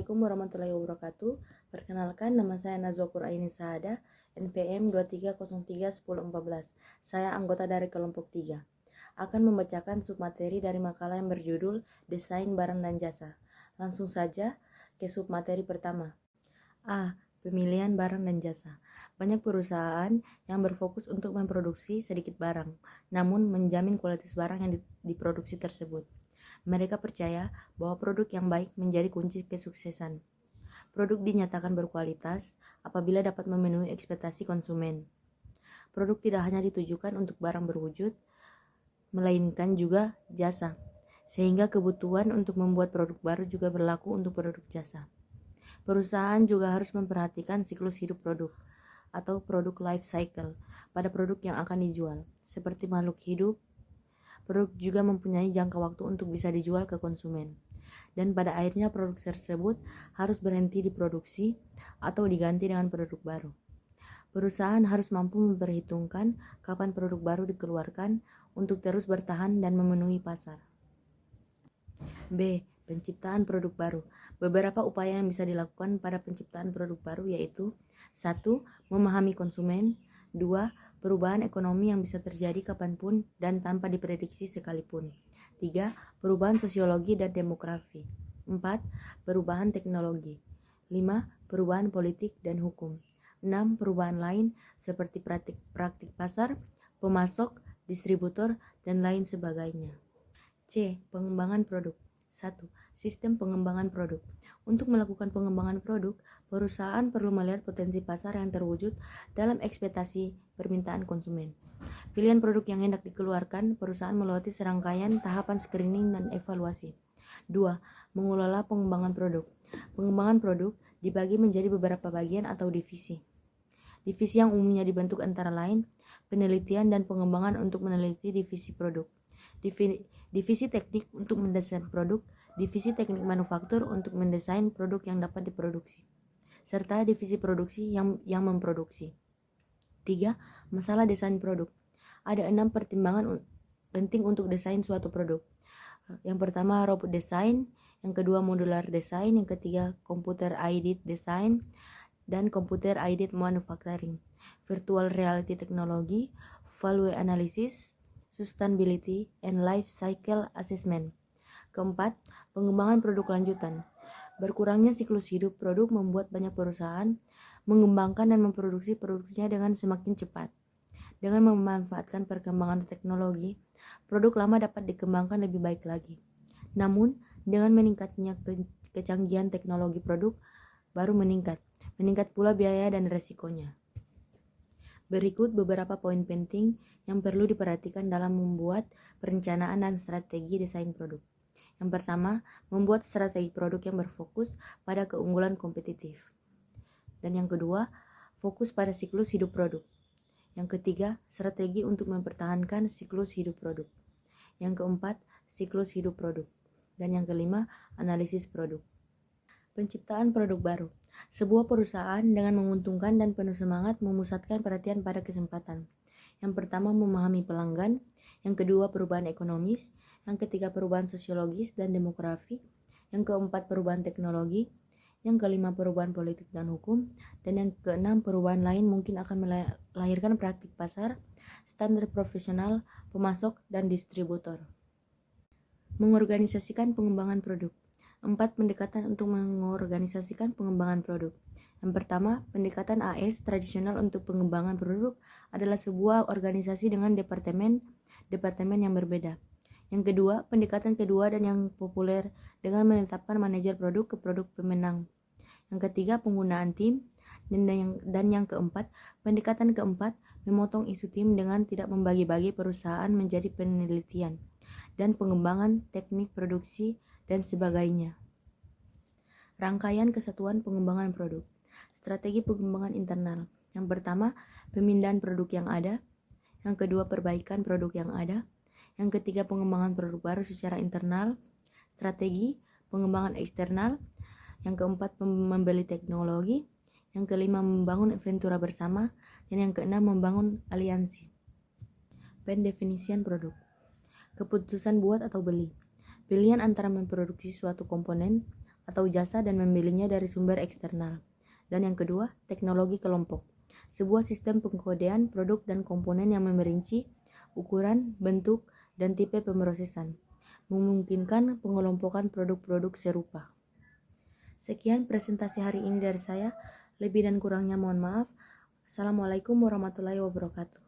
Assalamualaikum warahmatullahi wabarakatuh. Perkenalkan, nama saya Nazwa Quraini Sahada, NPM 23031014. Saya anggota dari kelompok 3. Akan membacakan submateri dari makalah yang berjudul Desain Barang dan Jasa. Langsung saja ke submateri pertama. A. Pemilihan barang dan jasa. Banyak perusahaan yang berfokus untuk memproduksi sedikit barang, namun menjamin kualitas barang yang diproduksi tersebut. Mereka percaya bahwa produk yang baik menjadi kunci kesuksesan. Produk dinyatakan berkualitas apabila dapat memenuhi ekspektasi konsumen. Produk tidak hanya ditujukan untuk barang berwujud, melainkan juga jasa, sehingga kebutuhan untuk membuat produk baru juga berlaku untuk produk jasa. Perusahaan juga harus memperhatikan siklus hidup produk atau produk life cycle pada produk yang akan dijual. Seperti makhluk hidup, produk juga mempunyai jangka waktu untuk bisa dijual ke konsumen. Dan pada akhirnya produk tersebut harus berhenti diproduksi atau diganti dengan produk baru. Perusahaan harus mampu memperhitungkan kapan produk baru dikeluarkan untuk terus bertahan dan memenuhi pasar. B. Penciptaan produk baru. Beberapa upaya yang bisa dilakukan pada penciptaan produk baru yaitu 1. Memahami konsumen. 2. Perubahan ekonomi yang bisa terjadi kapanpun dan tanpa diprediksi sekalipun. 3. Perubahan sosiologi dan demografi. 4. Perubahan teknologi. 5. Perubahan politik dan hukum. 6. Perubahan lain seperti praktik pasar, pemasok, distributor, dan lain sebagainya. C. Pengembangan produk. 1. Sistem pengembangan produk. Untuk melakukan pengembangan produk, perusahaan perlu melihat potensi pasar yang terwujud dalam ekspektasi permintaan konsumen. Pilihan produk yang hendak dikeluarkan, perusahaan melewati serangkaian tahapan screening dan evaluasi. 2. Mengelola pengembangan produk. Pengembangan produk dibagi menjadi beberapa bagian atau divisi. Divisi yang umumnya dibentuk antara lain penelitian dan pengembangan untuk meneliti divisi produk. Divisi teknik untuk mendesain produk, divisi teknik manufaktur untuk mendesain produk yang dapat diproduksi, serta divisi produksi yang memproduksi. 3. Masalah desain produk. Ada 6 pertimbangan penting untuk desain suatu produk. Yang pertama, robot design. Yang kedua, modular design. Yang ketiga, computer aided design dan computer aided manufacturing. Virtual reality technology, value analysis, sustainability, and life cycle assessment. Keempat, pengembangan produk lanjutan. Berkurangnya siklus hidup produk membuat banyak perusahaan mengembangkan dan memproduksi produknya dengan semakin cepat. Dengan memanfaatkan perkembangan teknologi, produk lama dapat dikembangkan lebih baik lagi. Namun, dengan meningkatnya kecanggihan teknologi produk baru meningkat pula biaya dan resikonya. Berikut beberapa poin penting yang perlu diperhatikan dalam membuat perencanaan dan strategi desain produk. Yang pertama, membuat strategi produk yang berfokus pada keunggulan kompetitif. Dan yang kedua, fokus pada siklus hidup produk. Yang ketiga, strategi untuk mempertahankan siklus hidup produk. Yang keempat, siklus hidup produk. Dan yang kelima, analisis produk. Penciptaan produk baru. Sebuah perusahaan dengan menguntungkan dan penuh semangat memusatkan perhatian pada kesempatan. Yang pertama, memahami pelanggan. Yang kedua, perubahan ekonomis. Yang ketiga, perubahan sosiologis dan demografi. Yang keempat, perubahan teknologi. Yang kelima, perubahan politik dan hukum. Dan yang keenam, perubahan lain mungkin akan melahirkan praktik pasar, standar profesional, pemasok, dan distributor. Mengorganisasikan pengembangan produk. 4 pendekatan untuk mengorganisasikan pengembangan produk. Yang pertama, pendekatan AS tradisional untuk pengembangan produk adalah sebuah organisasi dengan departemen yang berbeda. Yang kedua, pendekatan kedua dan yang populer dengan menetapkan manajer produk ke produk pemenang. Yang ketiga, penggunaan tim. Dan yang keempat, pendekatan keempat, memotong isu tim dengan tidak membagi-bagi perusahaan menjadi penelitian dan pengembangan teknik produksi dan sebagainya. Rangkaian kesatuan pengembangan produk. Strategi pengembangan internal. Yang pertama, pemindahan produk yang ada. Yang kedua, perbaikan produk yang ada. Yang ketiga, pengembangan produk baru secara internal. Strategi pengembangan eksternal. Yang keempat, membeli teknologi. Yang kelima, membangun ventura bersama. Dan yang keenam, membangun aliansi. Pendefinisian produk. Keputusan buat atau beli. Pilihan antara memproduksi suatu komponen atau jasa dan membelinya dari sumber eksternal. Dan yang kedua, teknologi kelompok. Sebuah sistem pengkodean produk dan komponen yang memperinci ukuran, bentuk, dan tipe pemrosesan, memungkinkan pengelompokan produk-produk serupa. Sekian presentasi hari ini dari saya. Lebih dan kurangnya mohon maaf. Assalamualaikum warahmatullahi wabarakatuh.